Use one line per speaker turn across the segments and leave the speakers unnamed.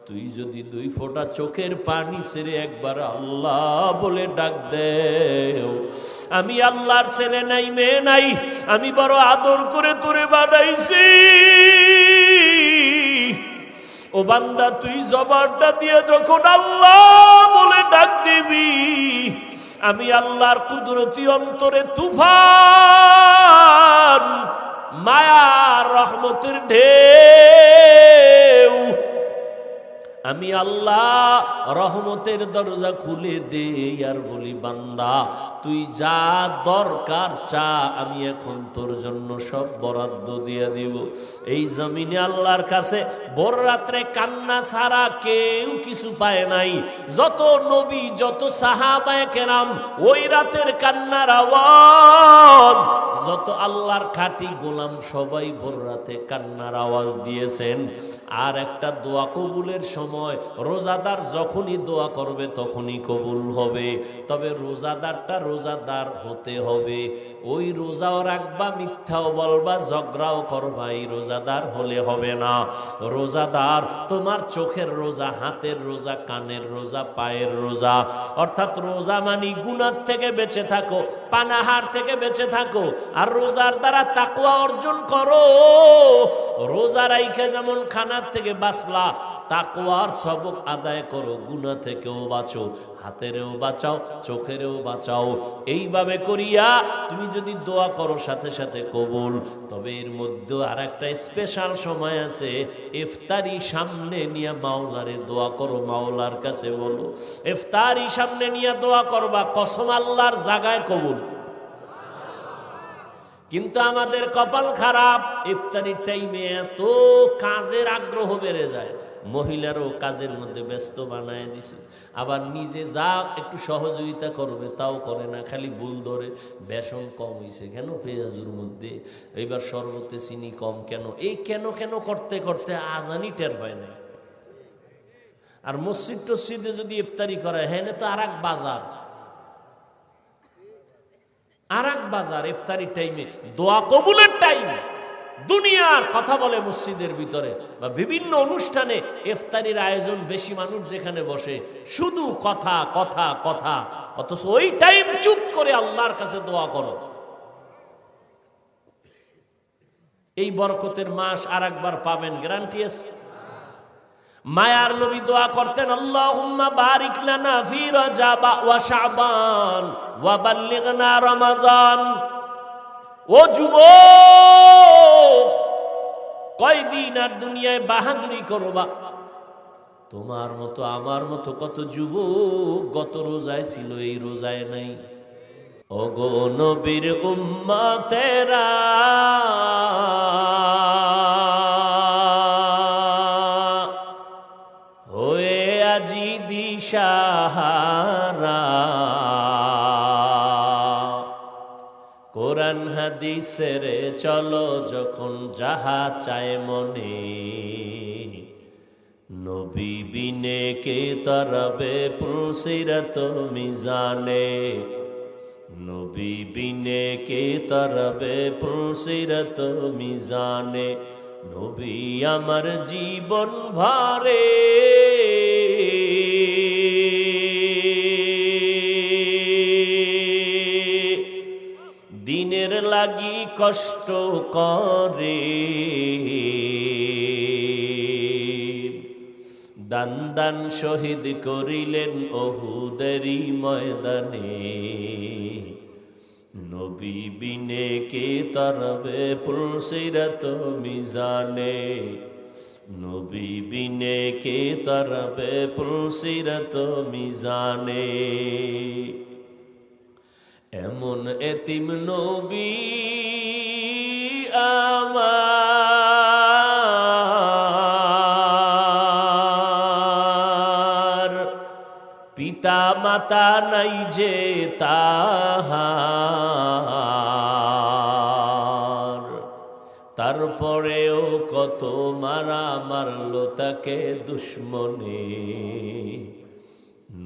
তুই যদি 2 ফোঁটা চোখের পানি ছেড়ে একবার আল্লাহ বলে ডাক দেও, আমি আল্লাহর ছেলে নাই মেয়ে নাই, আমি বড় আদর করে তোরে বানাইছি, ও বান্দা তুই জবানটা দিয়ে যখন আল্লাহ বলে ডাক দিবি, আমি আল্লাহর কুদরতি অন্তরে তুফান মায়ার রহমতের ঢেউ, আমি আল্লাহ রহমতের দরজা খুলে দে আর বলি বান্দা তুই যা দরকার চা, আমি এখন তোর জন্য সব বরাদ্দ দিয়ে দিব। এই জমিনে আল্লাহর কাছে ভোর রাত্রে কান্না ছাড়া কেউ কিছু পায় নাই। যত নবী যত সাহাবায়ে কেরাম ওই রাতের কান্নার আওয়াজ, যত আল্লাহর খাঁটি গোলাম সবাই ভোর রাতে কান্নার আওয়াজ দিয়েছেন। আর একটা দোয়া কবুলের সময়, রোজাদার যখনই দোয়া করবে তখনই কবুল হবে, তবে রোজাদারটা রোজাদার হতে হবে। ওই রোজাও রাখবা, মিথ্যাও বলবা, ঝগড়াও করবা, এই রোজাদার হলে হবে না। রোজাদার তোমার চোখের রোজা, হাতের রোজা, কানের রোজা, পায়ের রোজা, অর্থাৎ রোজা মানি গুনাহ থেকে বেঁচে থাকো, পানাহার থেকে বেঁচে থাকো, আর রোজার দ্বারা তাকওয়া অর্জন করো। রোজা রাইখা যেমন খানার থেকে বাঁচলা, তাকওয়ার সবক আদায় করো, গুনাহ থেকেও বাঁচো, হাতেরও বাঁচাও, চোখেরও বাঁচাও। এইভাবে করিয়া তুমি যদি দোয়া করো সাথে সাথে কবুল। তবে এর মধ্যে আর একটা স্পেশাল সময় আছে, ইফতারি সামনে নিয়ে মাওলারে দোয়া করো, মাওলার কাছে বলো। ইফতারি সামনে নিয়ে দোয়া করবা, কসম আল্লাহর জায়গায় কবুল। কিন্তু আমাদের কপাল খারাপ, ইফতারির টাইমে এত কাজের আগ্রহ বেড়ে যায়, মহিলারও কাজের মধ্যে ব্যস্ত বানায় দিছে, আবার নিজে যা একটু সহযোগিতা করবে তাও করে না, খালি ভুল ধরে। বেসন কম হয়েছে কেন পেঁয়াজুর মধ্যে, এইবার শরবতে চিনি কম কেন, এই কেন কেন করতে করতে আজানি টের পায় না। আর মসজিদ টসজিদে যদি ইফতারি করে, হ্যাঁ তো আর এক বাজার, আর এক বাজার। ইফতারির টাইমে, দোয়া কবুলের টাইমে দুনিয়ার কথা বলে মসজিদের ভিতরে বা বিভিন্ন অনুষ্ঠানে, ইফতারির আয়োজন বেশি, মানুষ যেখানে বসে শুধু কথা কথা কথা, অথচ ওই টাইম চুপ করে আল্লাহর কাছে দোয়া করো। এই বরকতের মাস আর একবার পাবেন, গ্যারান্টি আছে। মায়ার নবী দোয়া করতেন, আল্লাহুম্মা বারিক লানা ফি রজব ওয়া শাবান ওয়া বাল্লিগনা রমাজান। ও যুবক, কয়দিন আর দুনিয়ায় বাহাদুরি করবা? তোমার মতো আমার মতো কত যুবক গত রোজায় ছিল, এই রোজায় নাই। ওগো নবীর উম্মতেরা, হয়ে আজি দিশাহারা, কোরআন হাদিসের চলো যখন যাহা চায় মনে, নবী বিনে কে তরবে পুলসিরত মিজানে, নবী বিনে কে তরবে পুলসিরত মিজানে, নবী আমার জীবন ভরে দিনের লাগি কষ্ট করে, দান দান শহীদ করিলেন উহুদেরই ময়দানে, নবী বিনে কে তরবে পুলসিরত মিজানে, নবী বিনে কে তরবে পুলসিরত মিজানে। এমন এতিম নবী আমার, পিতা মাতা নাই যে তাহার, তারপরেও কত মারা মারলো তাকে দুশ্মনে,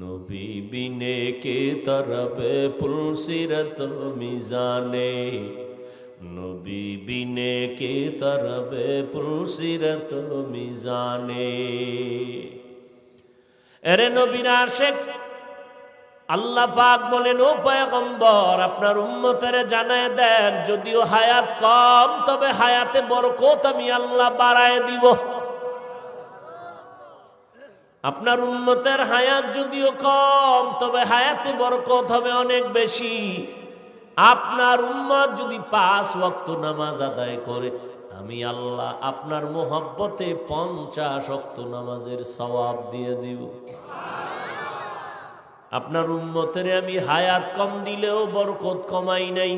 নবী বিনে কে তরবে পুলসিরত মিজানে, নবী বিনে কে তরবে পুলসিরত মিজানে। এরে নবীর আশিক, আল্লাহ পাক বলেন, ও পয়গম্বর, আপনার উম্মতের জানায় দেন, যদিও হায়াত কম, তবে হায়াতে বরকত আমি আল্লাহ বাড়ায় দিব। আপনার উম্মতের হায়াত যদিও কম, তবে হায়াতে বরকত হবে অনেক বেশি। আপনার উম্মত যদি 5 ওয়াক্ত নামাজ আদায় করে, আমি আল্লাহ আপনার মোহাব্বতে 50 ওয়াক্ত নামাজের সওয়াব দিয়ে দিব। আপনার উম্মতের আমি হায়াত কম দিলেও বরকত কমাই নাই।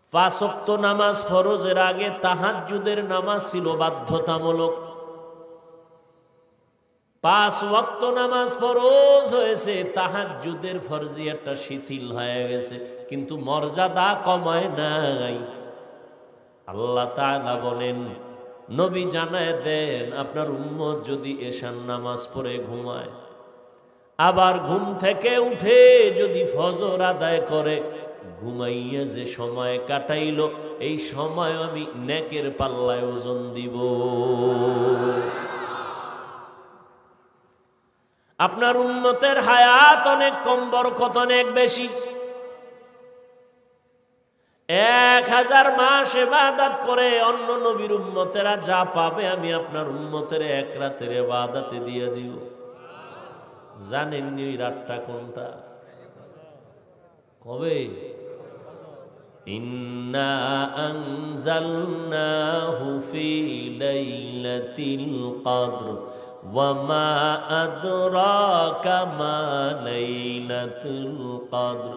5 ওয়াক্ত নামাজ ফরজের আগে তাহাজ্জুদের নামাজ ছিল বাধ্যতামূলক। 5 ওয়াক্ত নামাজ ফরজ হয়েছে, তাহাজ্জুদের ফরজিয়াতটা শিথিল হয়ে গেছে, কিন্তু মর্যাদা কমায় নাই। আল্লাহ তাআলা বলেন, নবী জানায় দেন, আপনার উম্মত যদি এশার নামাজ পড়ে ঘুমায়, আবার ঘুম থেকে উঠে যদি ফজর আদায় করে, ঘুমাইয়া যে সময় কাটাইলো, এই সময় আমি নেকের পাল্লায় ওজন দিব। আপনার উম্মতের হায়াত অনেক কম, বরকত অনেক বেশি। 1000 মাস ইবাদত করে অন্য নবীর উম্মতেরা যা পাবে, আমি আপনার উম্মতের 1 রাতের ইবাদতে দিয়ে দিব। জানেন নি ওই রাতটা কোনটা? কবে? ইন্না আনজালনাহু ফি লাইলাতিল কদর ওয়া মা আদরাকা মা লাইলাতুল কদর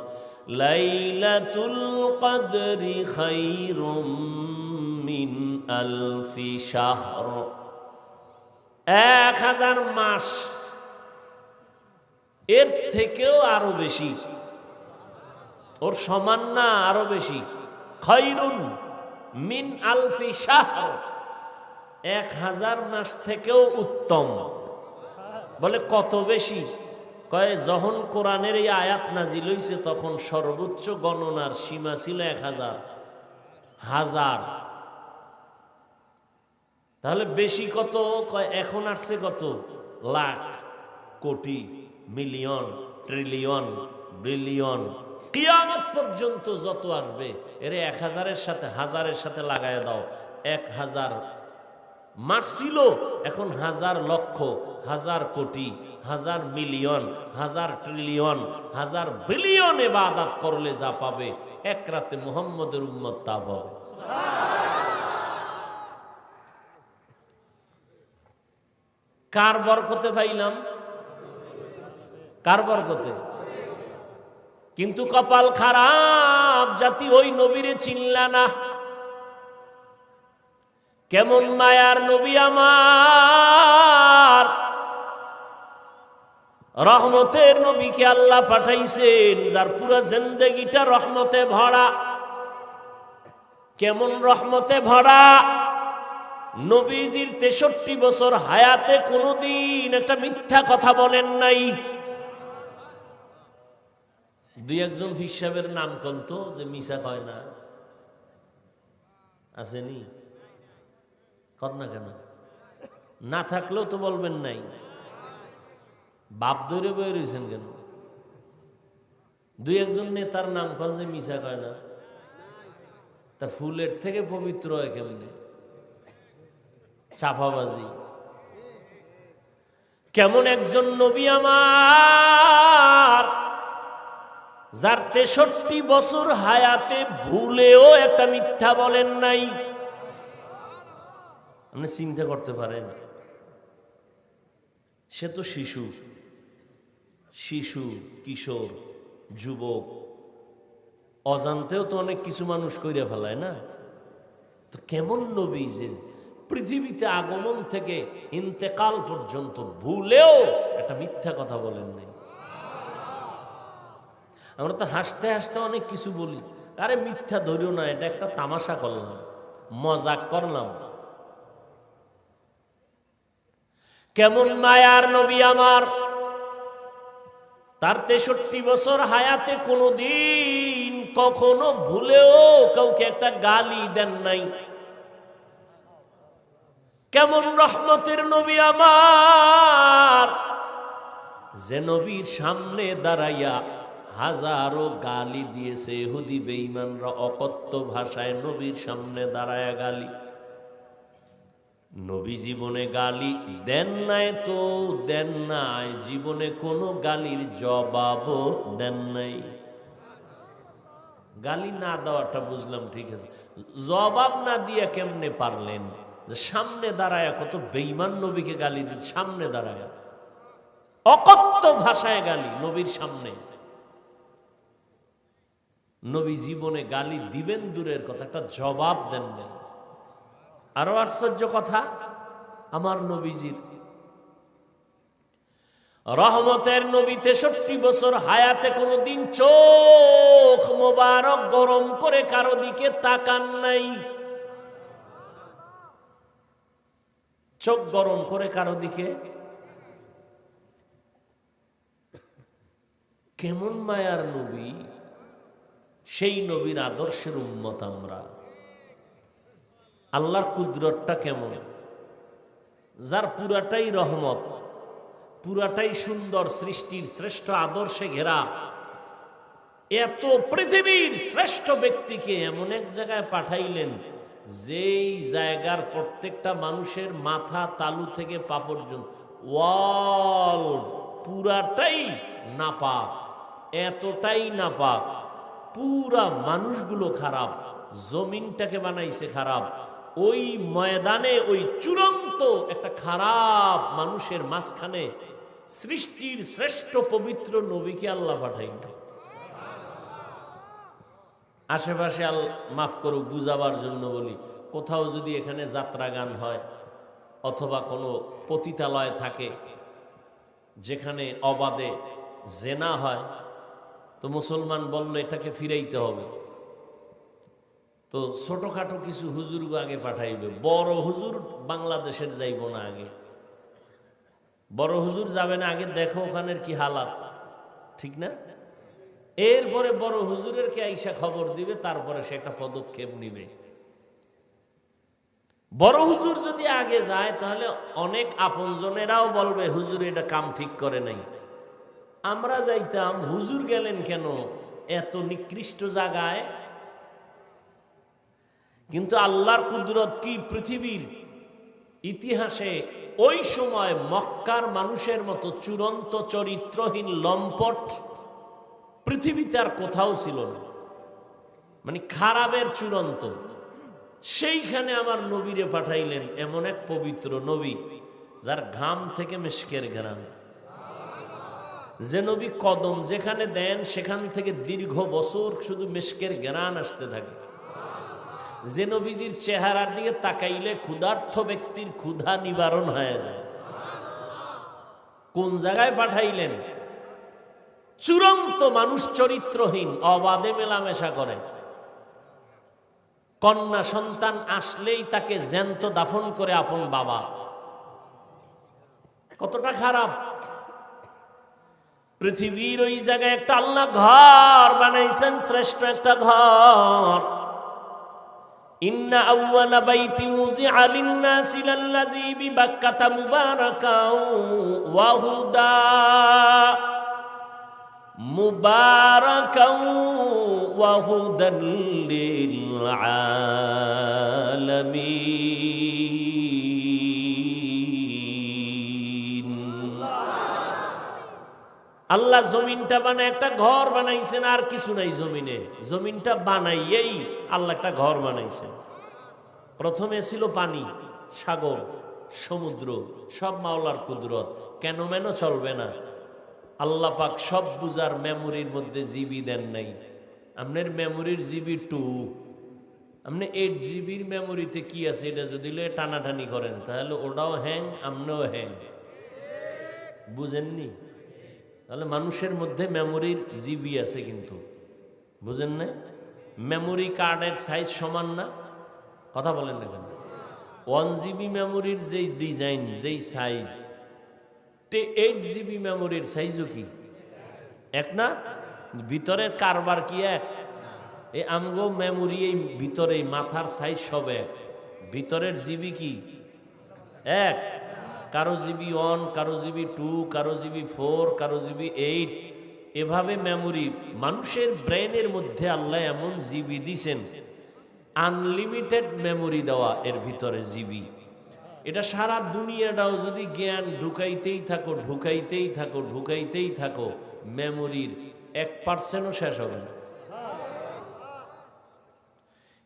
লাইলাতুল কদরি খায়রুম মিন আলফি শাহর। 1000 মাস, এর থেকেও আরো বেশি, ওর সমান না, আরো বেশি। খায়রুন মিন আলফি শাহর, 1000 মাস থেকেও উত্তম। বলে কত বেশি? কয় যখন কোরআনের এই আয়াত নাজিল হইছে, তখন সর্বোচ্চ গণনার সীমা ছিল 1000 হাজার। তাহলে বেশি কত? কয় এখন আসছে কত? লাখ, কোটি, মিলিয়ন, ট্রিলিয়ন, বিলিয়ন, কিয়ামত পর্যন্ত যত আসবে, এর 1000-এর সাথে হাজারের সাথে লাগায় দাও। 1000 মাস ছিল, এখন 1000 লক্ষ, 1000 কোটি, 1000 মিলিয়ন, 1000 ট্রিলিয়ন, 1000 বিলিয়ন ইবাদত করলে যা পাবে, 1 রাতে মুহাম্মদের উম্মত তা পাবে। কার বরকতে পাইলাম? কার বরকতে? কিন্তু কপাল খারাপ জাতি ওই নবীরে চিনলা না। কেমন মায়ার নবী আমার, রহমতের নবীকে আল্লাহ পাঠাইছেন, যার পুরো জিন্দেগিটা রহমতে ভরা। কেমন রহমতে ভরা? নবীজির 63 বছর হায়াতে কোনোদিন একটা মিথ্যা কথা বলেন নাই। 2-1 পীর সাহেবের নাম কন্ত যে মিছা কয় না, আসেনি? কর না কেন? না থাকলেও তো বলবেন নাই। বাপ ধরে বয়ে রয়েছেন কেন? 2-1 নেতার নাম কন যে মিছা কয় না, তা ফুলের থেকে পবিত্র হয় কেমনে? চাপাবাজি। কেমন একজন নবী আমার, যার 63 বছর হায়াতে ভুলেও একটা মিথ্যা বলেন নাই। আপনি চিন্তা করতে পারেন, সে তো শিশু, কিশোর, যুবক, অজান্তেও তো অনেক কিছু মানুষ কইরা ফেলায় না? তো কেমন নবী যে পৃথিবীতে আগমন থেকে ইন্তেকাল পর্যন্ত ভুলেও একটা মিথ্যা কথা বলেন নাই। আমরা তো হাসতে হাসতে অনেক কিছু বলি, আরে মিথ্যা ধরিও না, এটা একটা তামাশা করলাম, মজাক করলাম। কেমন মায়ার নবী আমার, তার 63 বছর হায়াতে কোনোদিন কখনো ভুলেও কাউকে একটা গালি দেন নাই। কেমন রহমতের নবী আমার, যে নবীর সামনে দাঁড়াইয়া হাজারো গালি দিয়েছে ইহুদি বেঈমানরা, অকথ্য ভাষায় নবীর সামনে দাঁড়ায়া গালি। নবী জীবনে গালি দেন নাই তো দেন নাই, জীবনে কোনো গালির জবাবও দেন নাই। গালি না দেওয়াটা বুঝলাম, ঠিক আছে, জবাব না দিয়ে কেমনে পারলেন? যে সামনে দাঁড়ায়া কত বেঈমান নবীকে গালি দিত, সামনে দাঁড়ায়া অকথ্য ভাষায় গালি নবীর সামনে। নবী জীবনে গালি দিবেন দূরের কথা, একটা জবাব দেন না। আরো আশ্চর্য কথা, আমার নবীজির রহমতের নবী 63 বছর হায়াতে কোনোদিন চোখ মোবারক গরম করে কারো দিকে তাকান নাই। চোখ গরম করে কারো দিকে, কেমন মায়ার নবী! সেই নবীর আদর্শের উম্মত আমরা। আল্লাহর কুদরতটা কেমন, যার পুরাটাই রহমত, পুরাটাই সুন্দর, সৃষ্টির শ্রেষ্ঠ আদর্শে ঘেরা, এত পৃথিবীর শ্রেষ্ঠ ব্যক্তিকে এমন এক জায়গায় পাঠাইলেন যেই জায়গার প্রত্যেকটা মানুষের মাথা তালু থেকে পা পর্যন্ত ওয়াল পুরাটাই নাপাক, এতটাই নাপাক, পুরা মানুষগুলো খারাপ, জমিনটাকে বানাইছে খারাপ। ওই ময়দানে ওই চূড়ান্ত একটা খারাপ মানুষের মাঝখানে সৃষ্টির শ্রেষ্ঠ পবিত্র নবীকে আল্লাহ পাঠাইল। আশেপাশে মাফ করুক বুঝাবার জন্য বলি, কোথাও যদি এখানে যাত্রা গান হয় অথবা কোনো পতিতালয় থাকে যেখানে অবাধে জেনা হয়, তো মুসলমান বলল এটাকে ফিরাইতে হবে, তো ছোটখাটো কিছু হুজুর আগে পাঠাইবে। বড় হুজুর বাংলাদেশের যাইব না, আগে বড় হুজুর যাবে না, আগে দেখো ওখানের কি হালাত, ঠিক না? এরপরে বড় হুজুরের কে আইসা খবর দিবে, তারপরে সে একটা পদক্ষেপ নিবে। বড় হুজুর যদি আগে যায় তাহলে অনেক আপনজনেরাও বলবে হুজুর এটা কাম ঠিক করে নাই। আমরা যাইতাম, হুজুর গেলেন কেন এত নিকৃষ্ট জায়গায়? কিন্তু আল্লাহর কুদরত কি, পৃথিবীর ইতিহাসে ওই সময় মক্কার মানুষের মতো চূড়ান্ত চরিত্রহীন লম্পট পৃথিবীতে আর কোথাও ছিল না, মানে খারাপের চূড়ান্ত। সেইখানে আমার নবীরে পাঠাইলেন, এমন এক পবিত্র নবী যার ঘাম থেকে মেশকের ঘ্রাণ, যে নবী কদম যেখানে দেন সেখান থেকে দীর্ঘ বছর শুধু মেশকের ঘ্রাণ আসতে থাকে, যে নবীজির চেহারার দিকে তাকাইলে ক্ষুধার্থ ব্যক্তির ক্ষুধা নিবারণ হয়ে যায়। কোন জায়গায় পাঠাইলেন? চূড়ান্ত মানুষ চরিত্রহীন, অবাধে মেলামেশা করে, কন্যা সন্তান আসলেই তাকে জ্যান্ত দাফন করে আপন বাবা। কতটা খারাপ! পৃথিবীর ওই জায়গায় একটা আল্লাহ ঘর বানাইছেন, শ্রেষ্ঠ একটা ঘর। ইন্না আউওয়ালা বাইতি উযিআ লিন-নাসি লাল্লাযী বিবাক্কাতা মুবারাকাও ওয়া হুদা মুবারাকাও ওয়া হুদাল লিল আলামিন। আল্লাহ জমিনটা বানায় একটা ঘর বানাইছেন, আর কিছু নাই জমিনে। জমিনটা বানাইয়েই আল্লাহ একটা ঘর বানাইছেন। প্রথমে ছিল পানি, সাগর, সমুদ্র, সব মাওলার কুদরত, কেন মেন চলবে না। আল্লাহ পাক সব বুঝার মেমোরির মধ্যে জিবি দেন নাই। আপনার মেমোরির জিবি 2, আপনি 8 জিবির মেমোরিতে কি আছে এটা যদি টানাটানি করেন তাহলে ওটাও হ্যাং, আপনিও হ্যাং। বুঝেননি? তাহলে মানুষের মধ্যে মেমোরির জিবি আছে, কিন্তু বুঝেন না? মেমোরি কার্ডের সাইজ সমান না, কথা বলেন না কেন? 1 জিবি মেমোরির যেই ডিজাইন, যেই সাইজ, 8 জিবি মেমোরির সাইজও কি এক না? ভিতরের কারবার কি এক? এই আমগো মেমোরি এই ভিতরে মাথার সাইজ সব এক, ভিতরের জিবি কি এক? কারো জিবি 1, কারো জিবি 2, কারো জিবি 4, কারো জিবি 8, এভাবে মেমোরি মানুষের ব্রেনের মধ্যে আল্লাহ এমন জিবি দিছেন, আনলিমিটেড মেমোরি দেওয়া এর ভিতরে জিবি। এটা সারা দুনিয়াটাও যদি জ্ঞান ঢুকাইতেই থাকো ঢুকাইতেই থাকো ঢুকাইতেই থাকো, মেমোরির 1%ও শেষ হবে না।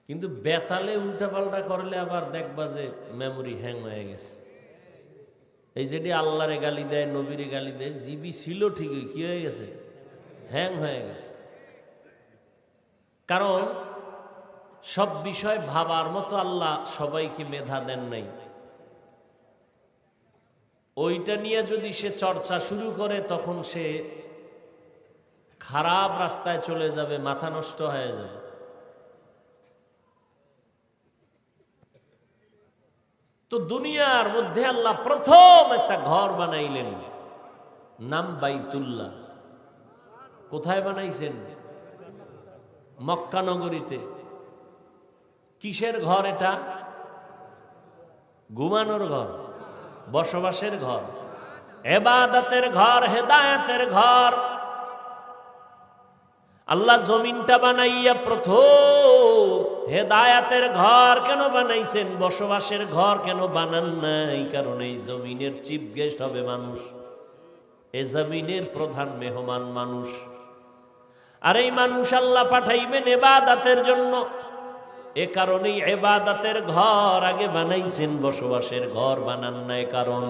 কিন্তু বেতালে উল্টাপাল্টা করলে আবার দেখবা যে মেমোরি হ্যাং হয়ে গেছে। এই যেটি আল্লাহরে গালি দেয়, নবীরে গালি দেয়, জিবি ছিল ঠিকই, কি হয়ে গেছে? হ্যাং হয়ে গেছে। কারণ সব বিষয় ভাবার মতো আল্লাহ সবাইকে মেধা দেন নাই। ওইটা নিয়ে যদি সে চর্চা শুরু করে তখন সে খারাপ রাস্তায় চলে যাবে, মাথা নষ্ট হয়ে যাবে। তো দুনিয়ার মধ্যে আল্লাহ প্রথম একটা ঘর বানাইলেন, নাম বাইতুল্লাহ। কোথায় বানাইছেন? মক্কা নগরীতে। কিসের ঘর এটা? ঘুমানোর ঘর, বসবাসের ঘর, ইবাদতের ঘর, হেদায়েতের ঘর। আল্লাহ জমিনটা বানাইয়া প্রথম হেদায়েতের ঘর কেন বানাইছেন? বসবাসের ঘর কেন বানান নাই? কারণ এই জমিনের চিফ গেস্ট হবে মানুষ, এই জমিনের প্রধান মেহমান মানুষ। আর এই মানুষ আল্লাহ পাঠাইবেন ইবাদতের জন্য। এ কারণেই ইবাদতের ঘর আগে বানাইছেন, বসবাসের ঘর বানান নাই। কারণ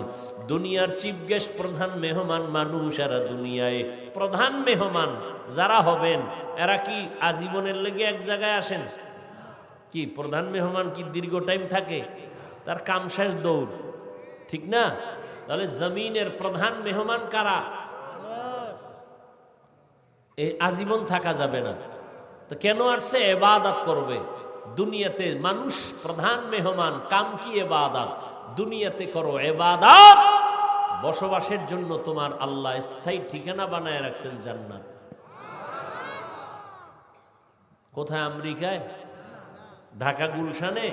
দুনিয়ার চিফ গেস্ট, প্রধান মেহমান মানুষ। আর দুনিয়ায় প্রধান মেহমান যারা হবেন এরা কি আজীবনের লেগে এক জায়গায় আসেন? কি প্রধান মেহমান কি দীর্ঘ টাইম থাকে? তার কাম শেষ দৌড়, ঠিক না? তাহলে জমিনের প্রধান মেহমান কারা? এই আজীবন থাকা যাবে না। তো কেন আসছে? ইবাদত করবে। দুনিয়াতে মানুষ প্রধান মেহমান, কাম কি? ইবাদত। দুনিয়াতে করো ইবাদত, বসবাসের জন্য তোমার আল্লাহ স্থায়ী ঠিকানা বানায় রাখছেন জান্নাত। কোথায়? আমেরিকায়, ঢাকা গুলশানে।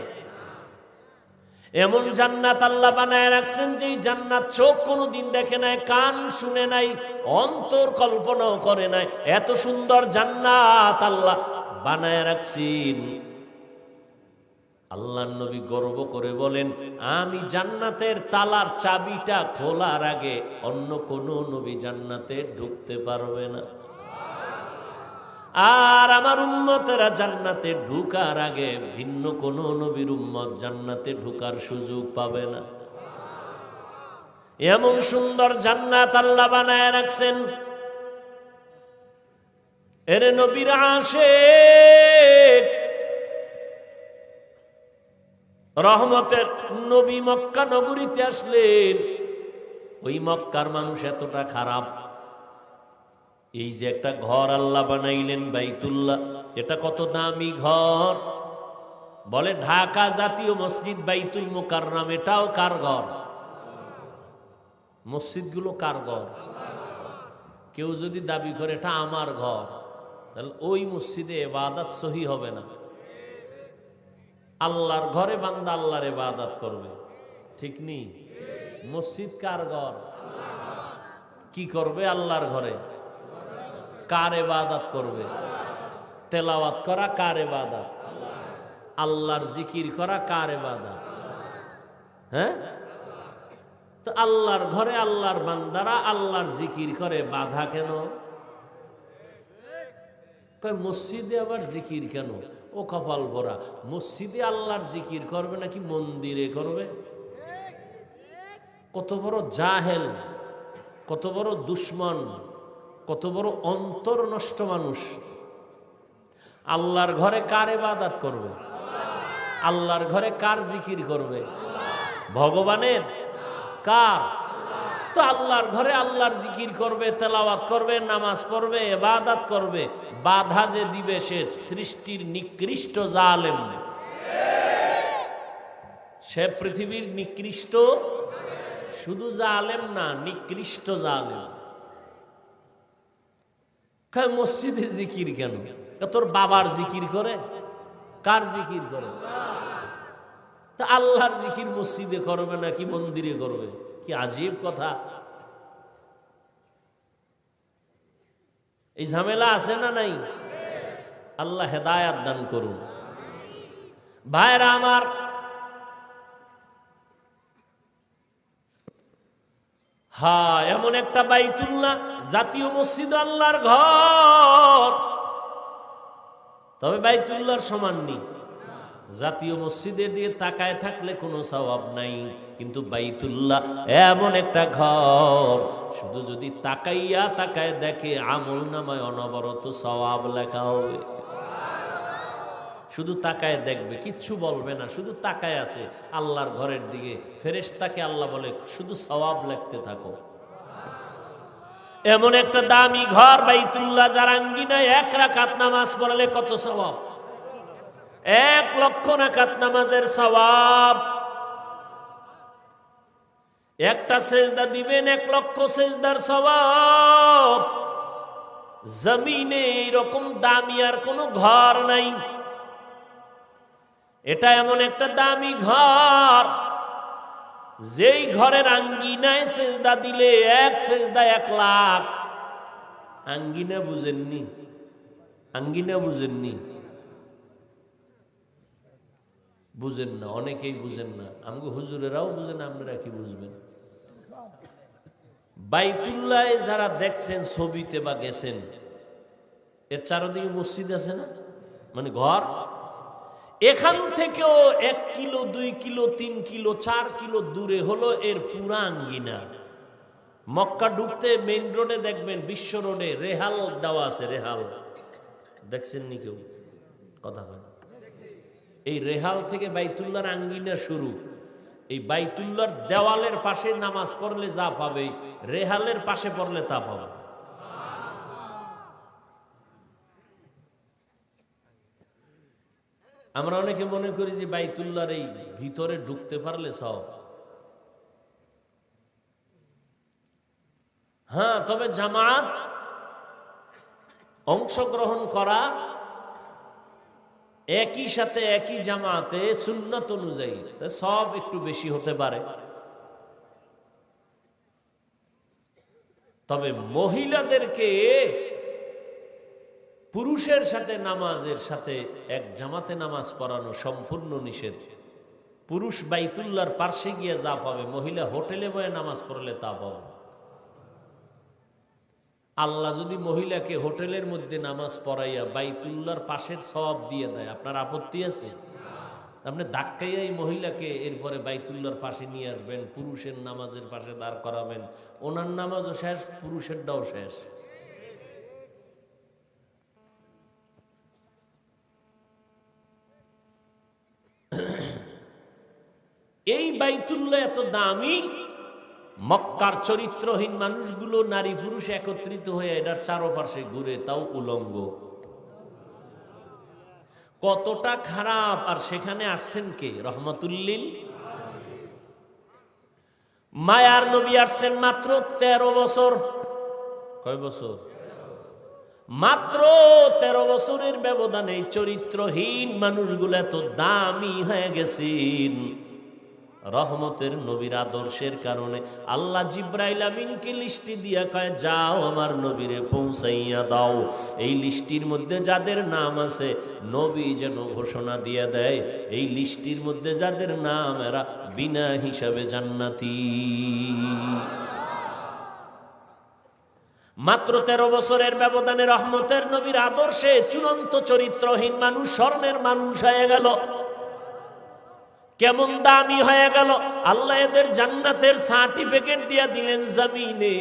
এমন জান্নাত আল্লাহ বানায় রাখছেন যে জান্নাত চোখ কোনোদিন দেখে নাই, কান শুনে নাই, অন্তর কল্পনাও করে নাই। এত সুন্দর জান্নাত আল্লাহ বানায় রাখছেন। আল্লাহর নবী গর্ব করে বলেন, আমি জান্নাতের তালার চাবিটা খোলার আগে অন্য কোন নবী জান্নাতে ঢুকতে পারবে না। আর আমার উম্মতেরা জান্নাতে ঢুকার আগে ভিন্ন কোন নবীর উম্মত জান্নাতে ঢুকার সুযোগ পাবে না। এমন সুন্দর জান্নাত আল্লাহ বানায় রাখছেন। এর নবীর আশিক রহমতের নবী মক্কা নগরীতে আসলেন। ওই মক্কার মানুষ এতটা খারাপ, এই যে একটা ঘর আল্লাহ বানাইলেন বাইতুল্লাহ, এটা কত দামি ঘর! বলে ঢাকা জাতীয় মসজিদ বাইতুল মুকাররম, এটাও কার ঘর? মসজিদগুলো কার ঘর? কেউ যদি দাবি করে এটা আমার ঘর, তাহলে ওই মসজিদে ইবাদত সহি হবে না। আল্লাহর ঘরে বান্দা আল্লাহর ইবাদত করবে, ঠিক নেই? মসজিদ কার ঘর? কি করবে আল্লাহর ঘরে? কার ইবাদত করবে? তেলাওয়াত করা কার ইবাদত? আল্লাহর জিকির করা কার ইবাদত? হ্যাঁ, তো আল্লাহর ঘরে আল্লাহর বান্দারা আল্লাহর জিকির করে, বাধা কেন? মসজিদে আবার জিকির কেন? ও কপাল ভরা, মসজিদে আল্লাহর জিকির করবে নাকি মন্দিরে করবে? কত বড় জাহেল, কত বড় দুশ্মন, কত বড় অন্তর নষ্ট মানুষ! আল্লাহর ঘরে কার ইবাদত করবে? আল্লাহর ঘরে কার জিকির করবে? ভগবানের? কার? তো আল্লাহর ঘরে আল্লাহর জিকির করবে, তেলাওয়াত করবে, নামাজ পড়বে, ইবাদত করবে। বাধা যে দিবে সে সৃষ্টির নিকৃষ্ট জালেম, সে পৃথিবীর নিকৃষ্ট, শুধু জালেম না, নিকৃষ্ট জালেম। মসজিদে জিকির কেন? তোর বাবার জিকির করে? কার জিকির করে? তা আল্লাহর জিকির মসজিদে করবে নাকি মন্দিরে করবে? কি আজীব কথা। এই ঝামেলা আছে না নাই? আল্লাহ হেদায়াত দান করুন। ভাইরা আমার, হ্যাঁ, এমন একটা বাইতুল্লাহ, জাতীয় মসজিদ আল্লাহর ঘর, তবে বাইতুল্লাহর সমান নেই। জাতীয় মসজিদের দিয়ে তাকায় থাকলে কোনো সওয়াব নাই, কিন্তু বাইতুল্লাহ এমন একটা ঘর, শুধু যদি তাকাইয়া তাকায় দেখে আমল নামায় অনবরত সওয়াব লেখা হবে। শুধু তাকায় দেখবে, কিচ্ছু বলবে না, শুধু তাকায় আছে আল্লাহর ঘরের দিকে। ফেরেশতাকে আল্লাহ বলে শুধু সওয়াব লিখতে থাকো। এমন একটা দামি ঘর বাইতুল্লাহ, যার আঙ্গিনায় 1 রাকাত নামাজ পড়লে কত সওয়াব, 1 লক্ষ রাকাত নামাজের সওয়াব। একটা সেজদা দিবেন 1 লক্ষ সেজদার সওয়াব। জমিনে এরকম দামি আর কোনো ঘর নাই। এটা এমন একটা দামি ঘর, যেই ঘরের আঙ্গিনায় সেজদা দিলে 1 সেজদা 1 লাখ। আঙ্গিনা বুঝেননি? আঙ্গিনা বুঝেননি? বুঝেন না, অনেকেই বুঝেন না। আমাকে হুজুরেরাও বুঝেন, আপনারা কি বুঝবেন? বাইতুল্লাহ যারা দেখছেন ছবিতে বা গেছেন, এর চারদিকে মসজিদ আছে না, মানে ঘর। এখান থেকেও 1 কিলো 2 কিলো 3 কিলো 4 কিলো দূরে হলো এর পুরা আঙ্গিনা। মক্কা ঢুকতে মেইন রোডে দেখবেন, বিশ্ব রোডে রেহাল দেওয়া আছে। রেহাল দেখছেন নি কেউ? কথা হয় না। এই রেহাল থেকে বাইতুল্লাহর আঙ্গিনা শুরু। এই বাইতুল্লাহর দেওয়ালের পাশে নামাজ পড়লে যা পাবে, রেহালের পাশে পড়লে তা পাবে। আমরা অনেকে মনে করি যে বাইতুল্লাহর এই ভিতরে ঢুকতে পারলে সব। হ্যাঁ, তবে জামাত অংশগ্রহণ করা, একই সাথে একই জামাতে সুন্নাত অনুযায়ী সব একটু বেশি হতে পারে। তবে মহিলাদেরকে পুরুষের সাথে নামাজের সাথে এক জামাতে নামাজ পড়ানো সম্পূর্ণ নিষেধ। পুরুষ বাইতুল্লাহর পাশে গিয়ে যা পাবে, মহিলা হোটেলে বয়ে নামাজ পড়লে তা পাবে। আল্লাহ যদি মহিলাকে হোটেলের মধ্যে নামাজ পড়াইয়া বাইতুল্লাহর পাশের সওয়াব দিয়ে দেয়, আপনার আপত্তি আছে? আপনি ধাক্কাইয়া এই মহিলাকে এরপরে বাইতুল্লাহর পাশে নিয়ে আসবেন, পুরুষের নামাজের পাশে দাঁড় করাবেন, ওনার নামাজও শেষ, পুরুষেরটাও শেষ। এই বাইতুল্লাহ এত দামি, মক্কার চরিত্রহীন মানুষগুলো নারী পুরুষ একত্রিত হয়ে এটার চারপাশে ঘুরে, তাও উলঙ্গ। কতটা খারাপ! আর সেখানে আসছেন কে? রহমাতুল্লিল। মায়ার নবী আসছেন মাত্র 13 বছর। কয় বছর? মাত্র 13 বছরের ব্যবধানে চরিত্রহীন মানুষগুলো এত দামি হয়ে গেছেন। রহমতের নবীর আদর্শের কারণে আল্লাহ জিব্রাইল আমিনকে লিস্টি দিয়া কয়, যাও আমার নবীরে পৌঁছাইয়া দাও। এই লিস্টির মধ্যে যাদের নাম আছে, নবী যেন ঘোষণা দিয়া দেয়, এই লিস্টির মধ্যে যাদের নাম, এরা বিনা হিসাবে জান্নাতি। মাত্র 13 বছরের ব্যবধানে রহমতের নবীর আদর্শে চূড়ান্ত চরিত্রহীন মানুষ স্বর্ণের মানুষ হয়ে গেল। কেমন দামি হয়ে গেল! আল্লাহ এদের জান্নাতের সার্টিফিকেট দিয়া দিলেন জমিনে,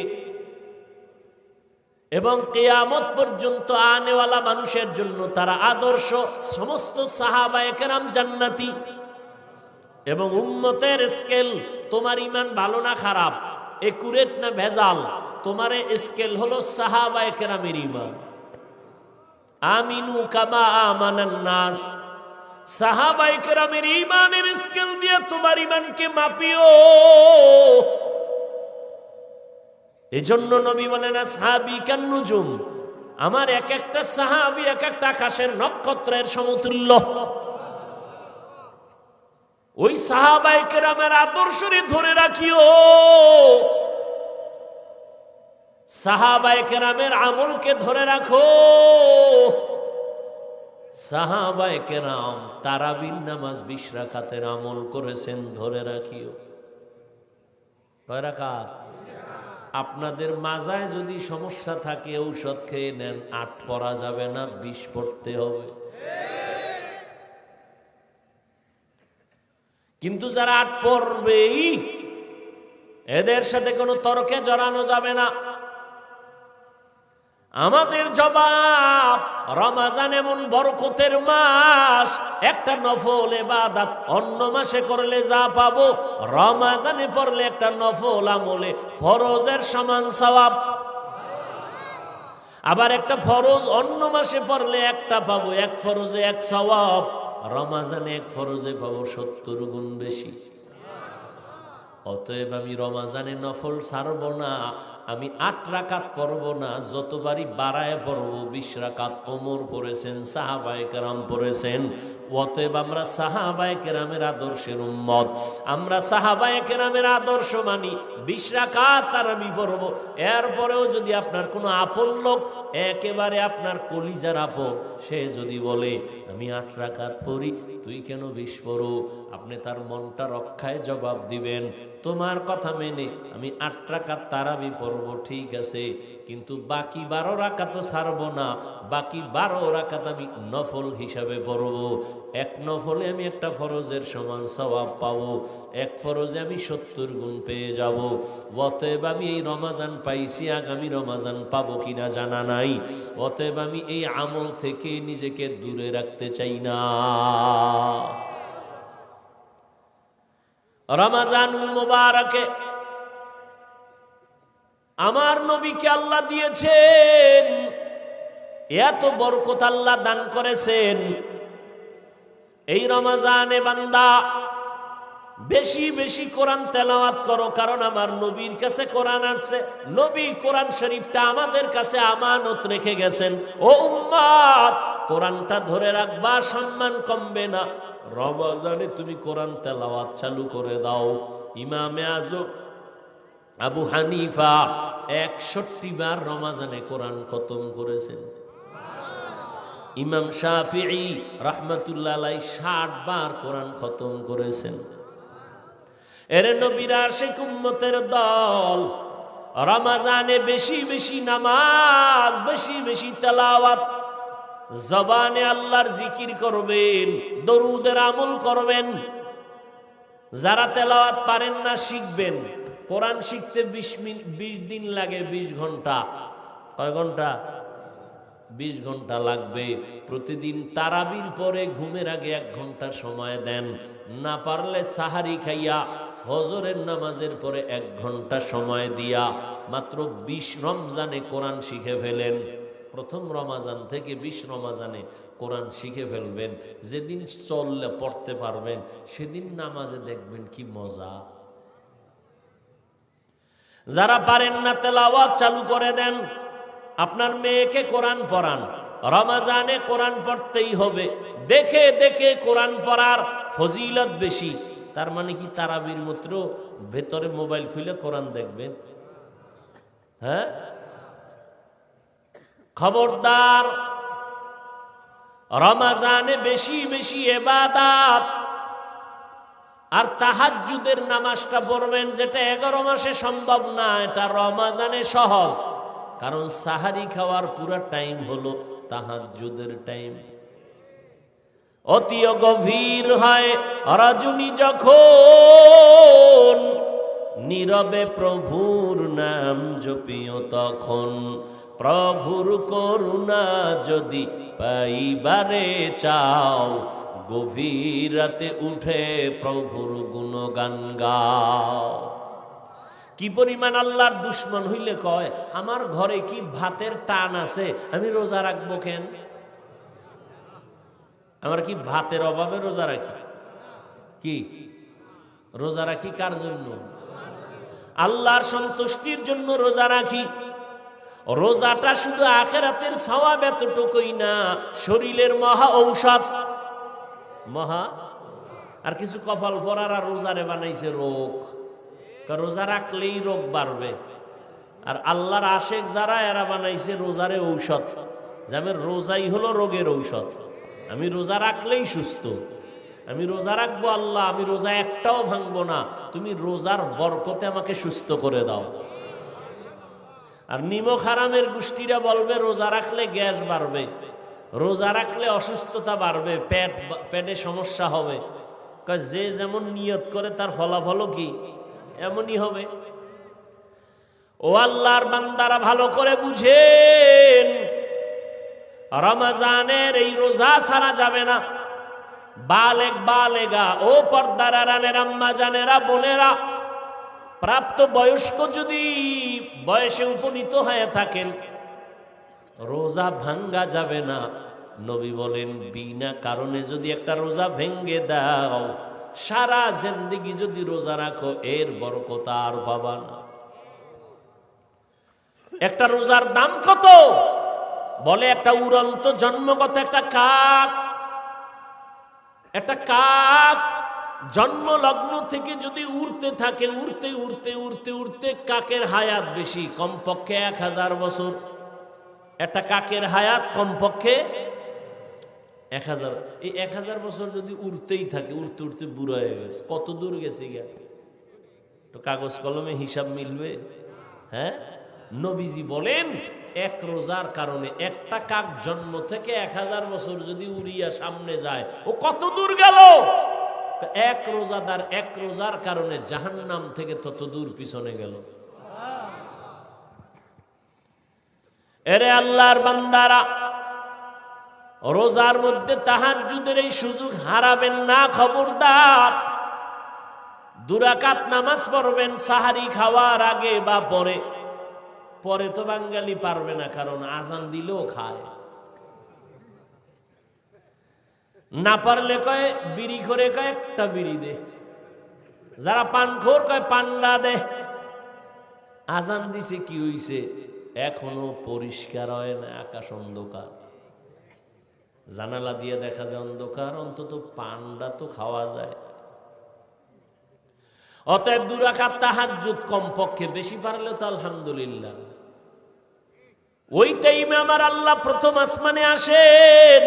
এবং কিয়ামত পর্যন্ত আনেওয়ালা মানুষের জন্য তারা আদর্শ। সমস্ত সাহাবায়ে কেরাম জান্নাতি। এবং উম্মতের স্কেল, তোমার ঈমান ভালো না খারাপ, একুরেট না ভেজাল, তোমার স্কেল হলো সাহাবায়ে কেরামের ঈমান। আমিনু কামা আমানান নাস। সাহাবায়ে কেরামের ঈমানের স্কেল দিয়ে তোমার ঈমানকে মাপিও। এজন্য নবী বলেন, আসহাবী কান নুজুম, আমার এক একটা সাহাবী এক একটা আকাশের নক্ষত্রের সমতুল্য। ওই সাহাবায়ে কেরামের আদর্শরে ধরে রাখিও, সাহাবায়ে কেরামের আমলকে ধরে রাখো। সাহাবায়ে কেরাম তারাবির নামাজ 20 রাকাতের আমল করেছেন, ধরে রাখিও। কয় রাকাত? আপনাদের মাজায় যদি সমস্যা থাকে ঔষধ খেয়ে নেন, 8 পড়া যাবে না, 20 পড়তে হবে। কিন্তু যারা 8 পড়বেই, এদের সাথে কোনো তর্কে জড়ানো যাবে না। আমাদের জবাব, রমজান এমন বরকতের মাস, একটা নফল ইবাদত অন্য মাসে করলে যা পাবো, রমজানে পড়লে একটা নফল আমলে ফরজের সমান সওয়াব। আবার একটা ফরজ অন্য মাসে পড়লে একটা পাবো, 1 ফরজে 1 সওয়াব, রমজানে 1 ফরজে পাবো 70 গুণ বেশি। অতএব আমি রমজানে নফল ছাড়ব না, আমি 8 রাকাত পড়ব না, যতবারই বাড়ায় পড়ব। 20 রাকাত ওমর পড়েছেন, সাহাবায়ে কেরাম পড়েছেন। অতএব আমরা সাহাবায়ে কেরামের আদর্শের উম্মত, আমরা সাহাবায়ে কেরামের আদর্শ মানি। 20 রাকাত তারাবি পড়ব। এরপরেও যদি আপনার কোনো আপন লোক, একেবারে আপনার কলিজার আপন, সে যদি বলে আমি 8 রাকাত পড়ি, তুই কেন 20 পড়ো, আপনি তার মনটা রক্ষায় জবাব দিবেন, তোমার কথা মেনে আমি 8 রাকাত তারাবি পড়ব, ঠিক আছে, কিন্তু বাকি 12 রাকাত তো ছাড়ব না, বাকি 12 রাকাত আমি নফল হিসাবে পড়ব। 1 নফলে আমি একটা ফরজের সমান সওয়াব পাবো, 1 ফরজে আমি 70 গুণ পেয়ে যাব। অতএব আমি এই রমজান পাইছি, আগামী রমজান পাবো কিনা জানা নাই। অতএব আমি এই আমল থেকে নিজেকে দূরে রাখতে চাই না। রমজানুল মুবারকে আমার নবীকে আল্লাহ দিয়েছেন, এত বরকত আল্লাহ দান করেছেন। এই রমজানে বান্দা বেশি বেশি কোরআন তেলাওয়াত করো, কারণ আমার নবীর কাছে কোরআন আসছে, নবী কোরআন শরীফটা আমাদের কাছে আমানত রেখে গেছেন। ও উম্মত, কোরআনটা ধরে রাখবা, সম্মান কমবে না। রমজানে তুমি কোরআন তেলাওয়াত চালু করে দাও। ইমামে আজম আবু হানিফা 61 বার রমজানে কোরআন খতম করেছেন। ইমাম শাফিঈ রাহমাতুল্লাহ আলাইহি 60 বার কোরআন খতম করেছেন। এর নবীর আশিক উম্মতের দল রমজানে বেশি বেশি নামাজ, বেশি বেশি তেলাওয়াত, জবানে আল্লাহর জিকির করবেন, দরুদের আমল করবেন। যারা তেলাওয়াত পারেন না, শিখবেন। কোরআন শিখতে 20 দিন লাগে, 20 ঘন্টা। কয় ঘন্টা? 20 ঘন্টা লাগবে। প্রতিদিন তারাবির পরে ঘুমের আগে 1 ঘন্টা সময় দেন। না পারলে সাহারি খাইয়া ফজরের নামাজের পরে 1 ঘন্টা সময় দিয়া মাত্র 20 রমজানে কোরআন শিখে ফেলেন। প্রথম রমজান থেকে 20 রমজানে কোরআন শিখে ফেলবেন। যেদিন চললে পড়তে পারবেন, সেদিন নামাজে দেখবেন কি মজা। যারা পারেন না, তেলাওয়াত চালু করে দেন। আপনার মেয়েকে কোরআন পড়ান, রমজানে কোরআন পড়তেই হবে। দেখে দেখে কোরআন পড়ার ফজিলত বেশি। তার মানে কি তারাবির মাত্র ভেতরে মোবাইল খুলে কোরআন দেখবেন? হ্যাঁ, খবরদার। রমজানে বেশি বেশি ইবাদত আর তাহাজ্জুদের নামাজটা পড়বেন, যেটা 11 মাসে সম্ভব না, এটা রমজানে সহজ। কারণ সাহারি খাওয়ার পুরো টাইম হলো তাহাজ্জুদের টাইম। অতি গভীর হয় রজনী যখন, নীরবে প্রভুর নাম জপিও তখন। প্রভুর করুণা যদি পাইবারে চাও, গভীর রাতে উঠে প্রভুর গুণগান গাও। কি পরিমাণ আল্লাহর দুশ্মন হইলে কয়, আমার ঘরে কি ভাতের টান আছে, আমি রোজা রাখবো কেন? আমার কি ভাতের অভাবে রোজা রাখি? কি রোজা রাখি কার জন্য? আল্লাহর সন্তুষ্টির জন্য রোজা রাখি। রোজাটা শুধু আখিরাতের সওয়াব এতটুকুই না, শরীরের মহা ঔষধ। মহা আর কিছু কপাল পরারা রোজারে বানাইছে রোগ, রোজা রাখলেই রোগ বাড়বে। আর আল্লাহর আশেক যারা এরা বানাইছে রোজারে ঔষধ, যেমন রোজাই হলো রোগের ঔষধ। আমি রোজা রাখলেই সুস্থ, আমি রোজা রাখবো আল্লাহ, আমি রোজা একটাও ভাঙবো না, তুমি রোজার বরকতে আমাকে সুস্থ করে দাও। আর নিমক হারামের গোষ্ঠীরা বলবে রোজা রাখলে গ্যাস বাড়বে, রোজা রাখলে অসুস্থতা বাড়বে, পেটে সমস্যা হবে। যে যেমন নিয়ত করে তার ফলাফলও কি এমনই হবে। ও আল্লাহর বান্দারা ভালো করে বুঝেন, রমজানের এই রোজা ছাড়া যাবে না। বালেগ বালেগা, ও পর্দার আড়ালের আম্মা জানেরা, বোনেরা, প্রাপ্ত বয়স্ক যদি বয়সে উপনীত হয়ে থাকেন, রোজা ভাঙ্গা যাবে না। নবী বলেন বিনা কারণে যদি একটা রোজা ভেঙ্গে দাও, সারা জিন্দেগি যদি রোজা রাখো এর বরকত আর পাবা না। একটা রোজার দাম কত? বলে একটা উড়ন্ত জন্মগত একটা কাক, একটা কাক জন্ম লগ্ন থেকে যদি উড়তে থাকে, উড়তে উড়তে উড়তে উড়তে কাকের হায়াত বেশি, কমপক্ষে 1000 বছর। একটা কাকের হায়াত কমপক্ষে 1000। এই 1000 বছর যদি উড়তেই থাকে, উড়তে উড়তে বুড়ো হয়ে গেছে, কত দূর গেছে গিয়া তো কাগজ কলমে হিসাব মিলবে? হ্যাঁ, নবীজি বলেন এক রোজার কারণে একটা কাক জন্ম থেকে 1000 বছর যদি উড়িয়া সামনে যায়, ও কত দূর গেল? এক রোজাদার এক রোজার কারণে জাহান্নাম থেকে তত দূর পিছনে গেল। এরে আল্লাহর বান্দারা, রোজার মধ্যে তাহাজ্জুদের এই সুযোগ হারাবেন না, খবরদার। 2 রাকাত নামাজ পড়বেন সাহারি খাওয়ার আগে বা পরে। পরে তো বাঙালি পারবে না, কারণ আজান দিলেও খায় না। পারলে কয় বিড়ি করে, কয় একটা বিড়ি দে। যারা পানখোর কয় পান্ডা দে। আজান দিছে কি হইছে? এখনো পরিষ্কার হয় না, আকাশ অন্ধকার, জানালা দিয়ে দেখা যায় অন্ধকার, অন্তত পান্ডা তো খাওয়া যায়। অতএব 2 রাকাত তাহাজ্জুদ কমপক্ষে, বেশি পারলে তো আলহামদুলিল্লাহ। ওই টাইমে আমার আল্লাহ প্রথম আসমানে আসেন,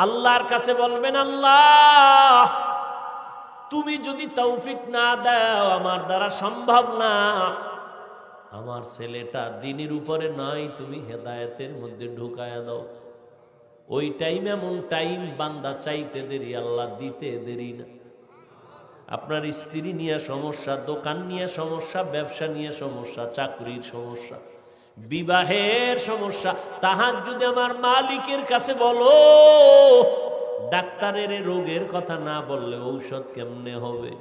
আল্লাহর কাছে বলবেন আল্লাহ তুমি যদি তৌফিক না দাও আমার দ্বারা সম্ভব না, আমার ছেলেটা দ্বীনের উপরে নাই, তুমি হেদায়েতের মধ্যে ঢুকায়া দাও। ওই টাইম এমন টাইম, বান্দা চাইতে দেরি, আল্লাহ দিতে দেরি না। আপনার স্ত্রী নিয়ে সমস্যা, দোকান নিয়ে সমস্যা, ব্যবসা নিয়ে সমস্যা, চাকরির সমস্যা, বিবাহের সমস্যা, তাহাজ্জুদে আমার মালিকের কাছে বলো। ডাক্তারের রোগের কথা না বললে ঔষধ কেমনে হবে?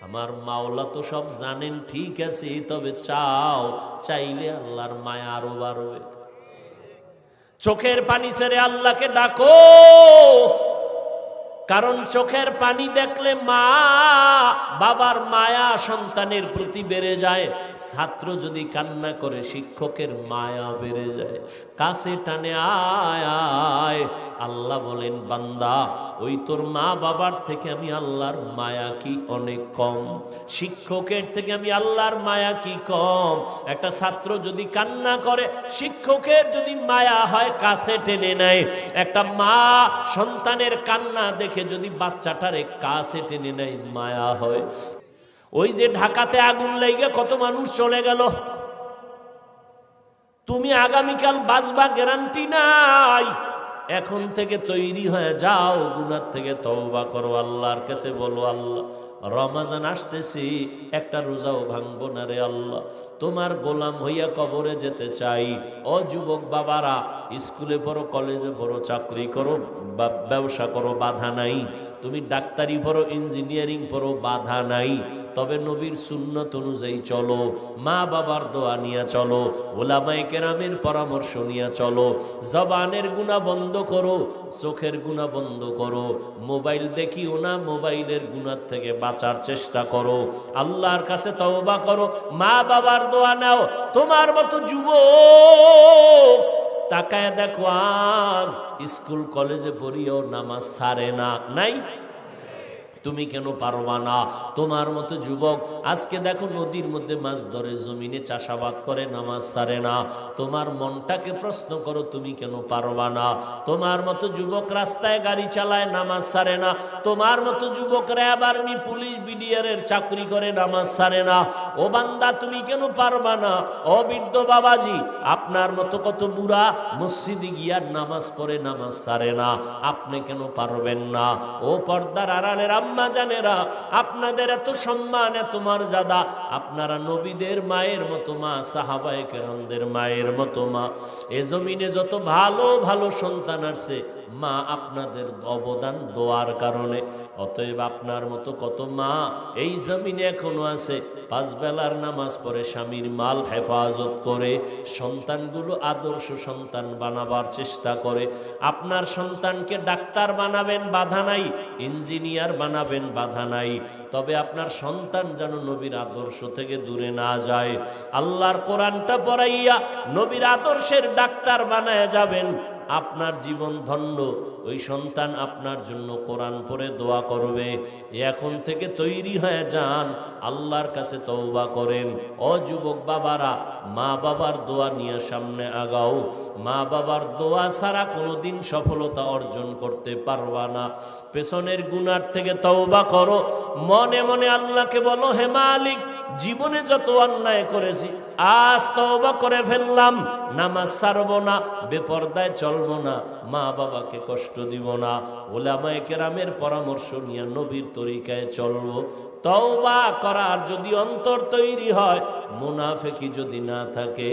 আমার মাওলা তো সব জানেন, ঠিক আছে, তবে চাও, চাইলে আল্লাহর মায়া আরো বাড়বে। চোখের পানি ছেড়ে আল্লাহকে ডাকো, কারণ চোখের পানি দেখলে মা বাবার মায়া সন্তানের প্রতি বেড়ে যায়। ছাত্র যদি কান্না করে শিক্ষকের মায়া বেড়ে যায়। কাছে টানে আয় আয়। আল্লাহ বলেন বান্দা, ওই তোর মা বাবার থেকে আমি আল্লাহর মায়া কি অনেক কম? শিক্ষকের থেকে আমি আল্লাহর মায়া কি কম? একটা ছাত্র যদি কান্না করে, শিক্ষকের যদি মায়া হয় কাছে টেনে নেয়। একটা মা সন্তানের কান্না দেখে যদি বাচ্চাটারে কাছে টেনে নেয়, মায়া হয়। ওই যে ঢাকাতে আগুন লেগে কত মানুষ চলে গেল, তুমি আগামীকাল বাঁচবা গ্যারান্টি নাই। এখন থেকে তৈরি হয়ে যাও, গুনাহ থেকে তওবা করো, আল্লাহর কাছে বলো আল্লাহ রমাজান আসতেছি, একটা রোজাও ভাঙবো না রে আল্লাহ, তোমার গোলাম হইয়া কবরে যেতে চাই। ও যুবক বাবারা, স্কুলে পড়ো, কলেজে পড়ো, চাকরি করো, ব্যবসা করো, বাধা নাই। তুমি ডাক্তারি পড়ো, ইঞ্জিনিয়ারিং পড়ো, বাধা নাই। তবে নবীর সুন্নত অনুযায়ী চলো, মা বাবার দোয়া নিয়ে চলো, ওলামায়ে কেরামের পরামর্শ নিয়ে চলো। জবানের গুনাহ বন্ধ করো, চোখের গুনাহ বন্ধ করো, মোবাইল দেখিও না, মোবাইলের গুনাহ থেকে বাঁচার চেষ্টা করো, আল্লাহর কাছে তওবা করো, মা বাবার দোয়া নাও। তোমার মতো যুবক তাকায় দেখো, আজ স্কুল কলেজে পড়িও নামাজ ছাড়ে না, নাই? তুমি কেন পারবা না? তোমার মতো যুবক আজকে দেখো নদীর মধ্যে মাছ ধরে, জমিনে চাষাবাদ করে, নামাজ ছাড়ে না। তোমার মনটাকে প্রশ্ন করো, তুমি কেন পারবা না? তোমার মতো যুবক রাস্তায় গাড়ি চালায়, নামাজ ছাড়ে না। তোমার মতো যুবক র্যাব, আর্মি, পুলিশ, বিডিআরের চাকরি করে, নামাজ ছাড়ে না। ও বান্দা, তুমি কেন পারবা না? ও বৃদ্ধ বাবাজি, আপনার মতো কত বুড়া মসজিদে গিয়া নামাজ পড়ে, নামাজ ছাড়ে না, আপনি কেন পারবেন না? ও পর্দার আড়ালের আম্মা জানেরা, আপনাদের এত সম্মান, এত মর্যাদা, আপনারা নবীদের মায়ের মতো মা, সাহাবায়ে কেরামদের মায়ের মতো মা। এ জমিনে যত ভালো ভালো সন্তান আসছে, মা আপনাদের অবদান দোয়ার কারণে। অতএব আপনার মতো কত মা এই জমিনে এখনো আছে, 5 বেলার নামাজ পড়ে, স্বামীর মাল হেফাজত করে, সন্তানগুলো আদর্শ সন্তান বানাবার চেষ্টা করে। আপনার সন্তানকে ডাক্তার বানাবেন, বাধা নাই, ইঞ্জিনিয়ার বানাবেন, বাধা নাই, তবে আপনার সন্তান যেন নবীর আদর্শ থেকে দূরে না যায়। আল্লাহর কোরআনটা পড়াইয়া নবীর আদর্শের ডাক্তার বানায় যাবেন, আপনার জীবন ধন্য। ওই সন্তান আপনার জন্য কোরআন পড়ে দোয়া করবে। এখন থেকে তৈরি হয়ে যান, আল্লাহর কাছে তওবা করেন। ও যুবক বাবারা, মা বাবার দোয়া নিয়ে সামনে আগাও। মা বাবার দোয়া ছাড়া কোনোদিন সফলতা অর্জন করতে পারবা না। পেছনের গুনার থেকে তওবা করো, মনে মনে আল্লাহকে বলো, হে মালিক, জীবনে যত অন্যায় করেছি আজ তওবা করে ফেললাম, নামাজ ছাড়বো না, বেপরদায় চলবো না, মা বাবাকে কষ্ট দিব না, উলামায়ে কেরামের পরামর্শ নিয়ে নবীর তরিকায় চলবো। তওবা করার যদি অন্তর তৈরি হয়, মুনাফিকি যদি না থাকে,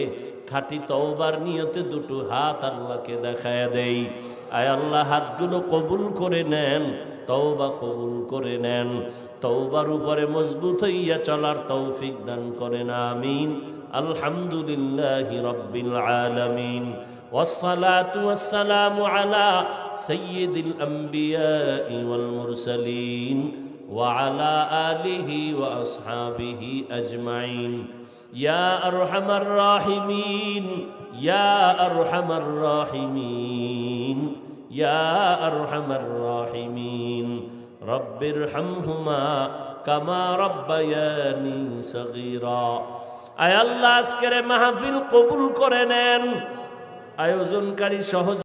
খাঁটি তওবার নিয়তে দুটো হাত আল্লাহকে দেখায় দেই। আয় আল্লাহ, হাতগুলো কবুল করে নেন, তওবা কবুল করে নেন। তওবার উপরে মজবুত হইয়া চলার তৌফিক দান করেন, আমিন। আলহামদুলিল্লাহি রাব্বিল আলামিন, والصلاة والسلام على سيد الأنبياء والمرسلين وعلى آله وأصحابه أجمعين. يا أرحم الراحمين، يا أرحم الراحمين، يا أرحم الراحمين، رب ارحمهما كما ربياني صغيرا. আয় আল্লাহ, আজকের মাহফিল কবুল করে নেন। আয়োজনকারী সহজ